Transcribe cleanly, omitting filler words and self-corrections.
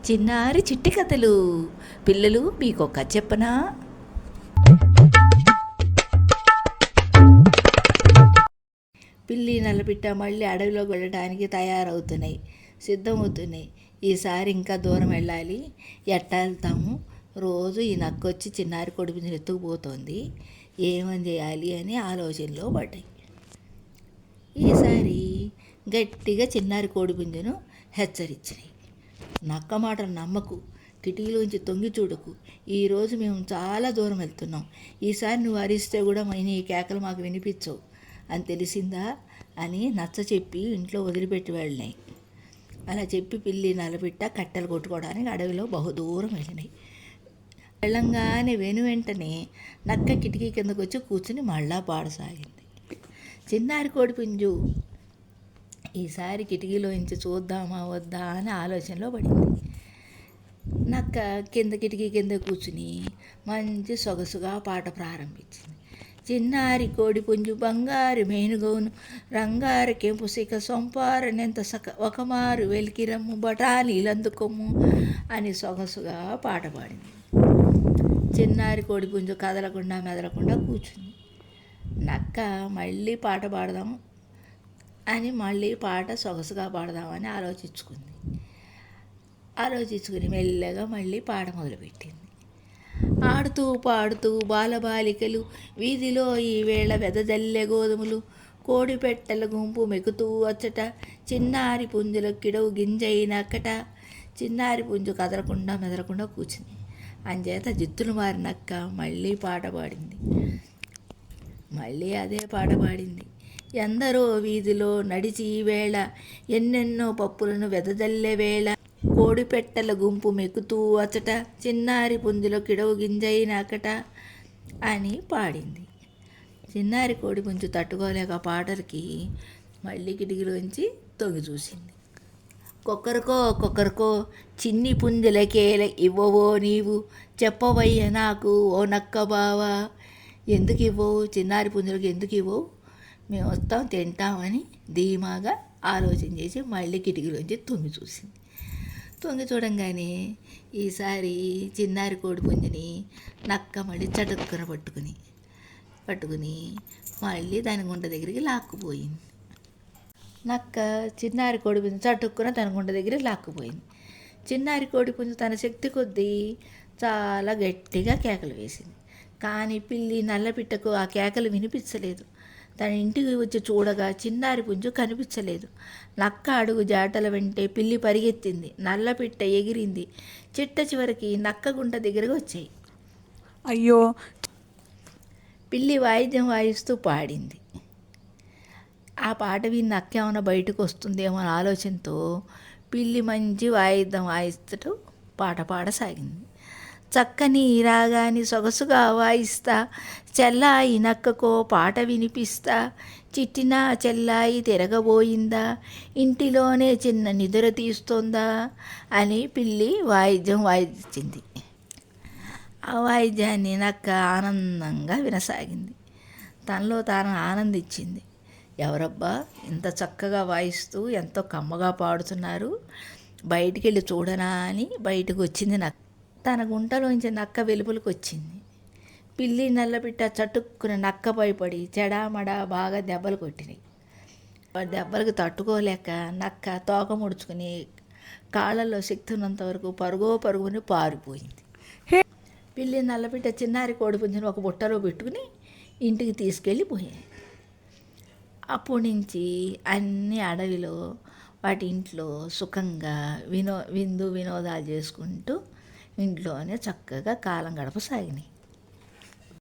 చిన్నారి చిట్టి కథలు. పిల్లలు, మీకు ఒక కథ చెప్పనా? పిల్లి నల్లపిట్ట మళ్ళీ అడవిలోకి వెళ్ళడానికి తయారవుతున్నాయి, సిద్ధమవుతున్నాయి. ఈసారి ఇంకా దూరం వెళ్ళాలి. ఎట్టా వెళ్తాము? రోజు ఈ నక్కొచ్చి చిన్నారి కొడుకుని ఎత్తుకుపోతోంది. ఏమని చేయాలి అని ఆలోచనలో పడ్డాయి. ఈసారి గట్టిగా చిన్నారి కోడిపుంజును హెచ్చరించినాయి. నక్క మాటలు నమ్మకు, కిటికీలోంచి తొంగి చూడకు. ఈరోజు మేము చాలా దూరం వెళ్తున్నాం. ఈసారి నువ్వు అరిస్తే కూడా నీ కేకలు మాకు వినిపించవు అని తెలిసిందా అని నచ్చ చెప్పి ఇంట్లో వదిలిపెట్టి వెళ్ళినాయి. అలా చెప్పి పిల్లి నల్లపిట్ట కట్టెలు కొట్టుకోవడానికి అడవిలో బహుదూరం వెళ్ళినాయి. వెళ్ళంగానే వెంటనే నక్క కిటికీ కిందకు వచ్చి కూర్చుని మళ్ళా పాడసాగింది. చిన్నారి కోడిపుంజు ఈసారి కిటికీలోంచి చూద్దామా వద్దా అని ఆలోచనలో పడింది. నక్క కిటికీ కింద కూర్చుని మంచి సొగసుగా పాట ప్రారంభించింది. చిన్నారి కోడిపుంజు బంగారు మేనుగోను రంగారు కెంపు సిక సొంపారనెంత సక ఒకమారు వెలికిరమ్ము బఠానీలందుకొమ్ము అని సొగసుగా పాట పాడింది. చిన్నారి కోడిపుంజు కదలకుండా మెదలకుండా కూర్చుంది. నక్క మళ్ళీ పాట పాడదాం అని మళ్ళీ పాట సొగసుగా పాడదామని ఆలోచించుకుని మెల్లగా మళ్ళీ పాట మొదలుపెట్టింది. ఆడుతూ పాడుతూ బాలబాలికలు వీధిలో ఈవేళ వెదజల్లె గోధుమలు కోడిపెట్టెల గుంపు మెకుతూ వచ్చట చిన్నారి పుంజుల కిడవు గింజైనక్కట. చిన్నారి పుంజు కదలకుండా మెదలకుండా కూర్చుంది. అంచేత జిత్తులు మారి నక్క మళ్ళీ పాట పాడింది. మళ్ళీ అదే పాట పాడింది. ఎందరో వీధిలో నడిచి ఈవేళ ఎన్నెన్నో పప్పులను వెదజల్లే వేళ కోడిపెట్టెల గుంపు మెక్కుతూ అచట చిన్నారి పుంజులో కిడవు గింజైనకట అని పాడింది. చిన్నారి కోడిపుంజు తట్టుకోలేక పాటలకి మళ్ళీ కిటికీలోంచి తొంగి చూసింది. కొక్కరికో చిన్ని పుంజులకేల ఇవ్వవో నీవు చెప్పవయ్య నాకు ఓ నక్క బావా. ఎందుకు ఇవ్వవు? చిన్నారి పుంజులకి ఎందుకు ఇవ్వవు? మేము వస్తాం తింటామని ధీమాగా ఆలోచన చేసి మళ్ళీ కిటికీలోంచి తొంగి చూసింది. తొంగి చూడంగానే ఈసారి చిన్నారి కోడిపుంజుని నక్క మళ్ళీ చటుక్కున పట్టుకుని మళ్ళీ దాని గుంట దగ్గరికి లాక్కుపోయింది. నక్క చిన్నారి కోడిపుంజు చటుక్కున తన గుంట దగ్గరికి లాక్కుపోయింది. చిన్నారి కోడిపుంజు తన శక్తి కొద్దీ చాలా గట్టిగా కేకలు వేసింది. కానీ పిల్లి నల్లపిట్టకు ఆ కేకలు వినిపించలేదు. తన ఇంటికి వచ్చి చూడగా చిన్నారి పుంజు కనిపించలేదు. నక్క అడుగు జాటల వెంటే పిల్లి పరిగెత్తింది. నల్లపిట్ట ఎగిరింది. చివరికి నక్క గుంట దగ్గరకు వచ్చాయి. అయ్యో! పిల్లి వాయిద్యం వాయిస్తూ పాడింది. ఆ పాట విని నక్క ఏమైనా బయటకు వస్తుందేమో అని ఆలోచనతో పిల్లి మంచి వాయిద్యం వాయిస్తూ పాట పాడసాగింది. చక్కని రాగాని సొగసుగా వాయిస్తా చెల్లాయి నక్కకో పాట వినిపిస్తా చిట్టిన చెల్లాయి తిరగబోయిందా ఇంటిలోనే చిన్న నిద్ర తీస్తోందా అని పిల్లి వాయిద్యం వాయించింది. ఆ వాయిద్యాన్ని నక్క ఆనందంగా వినసాగింది. తనలో తాను ఆనందించింది. ఎవరబ్బా ఇంత చక్కగా వాయిస్తూ ఎంతో కమ్మగా పాడుతున్నారు, బయటికి వెళ్ళి చూడనా అని బయటకు వచ్చింది నక్క. తన గుంటలోంచి నక్క వెలుపులకు వచ్చింది. పిల్లి నల్లపిట్ట చటుక్కున నక్కపై పడి చెడామడా బాగా దెబ్బలు కొట్టినాయి. దెబ్బలకు తట్టుకోలేక నక్క తోక ముడుచుకుని కాళ్ళల్లో శక్తి ఉన్నంత వరకు పరుగుని పారిపోయింది. పిల్లి నల్లపిట్ట చిన్నారి కోడిపుంజుని ఒక బుట్టలో పెట్టుకుని ఇంటికి తీసుకెళ్ళిపోయాయి. అప్పటి నుంచి అన్ని అడవిలో వాటి ఇంట్లో సుఖంగా విందు వినోదాలు చేసుకుంటూ ఇంట్లోనే చక్కగా కాలం గడపసాగినాయి.